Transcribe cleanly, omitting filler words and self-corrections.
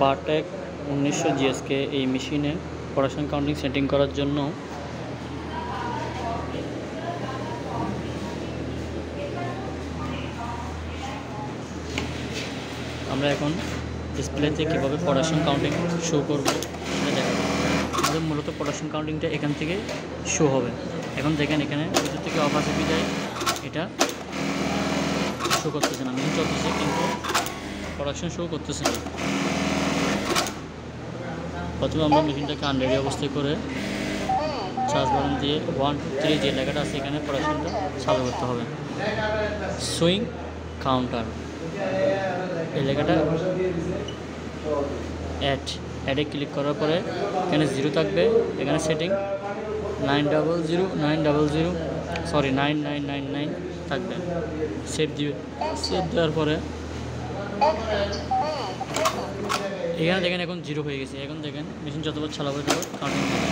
বারটেক 1900 GSK এই মেশিনে production counting setting করার জন্য আমরা এখন ডিসপ্লেতে কীভাবে প্রোডাকশন কাউন্টিং শো করব সেটা দেখাবো। আমাদের মূলত প্রোডাকশন কাউন্টিংটা এখান থেকে শো হবে। এখন দেখেন এখানে ভিতর থেকে অফ আছে বিদায় এটা শো করতেছে না, মেশিন চলতেছে কিন্তু প্রোডাকশন শো করতেছে না। প্রথমে আমরা মেশিনটাকে আনরেডি অবস্থায় করে চার্জ বাটন দিয়ে 1 2 3 যে লেখাটা আছে এখানে প্রোডাকশনটা চালু করতে হবে। সুইং কাউন্টার এই লেখাটা অ্যাডে ক্লিক করার পরে এখানে 0 থাকবে, এখানে সেটিং 9999 থাকবে। সেভ দেওয়ার পরে এখানে দেখেন এখন 0 হয়ে গেছে। এখন দেখেন মেশিন যতবার চালাবে তত কাউন্টিং হবে।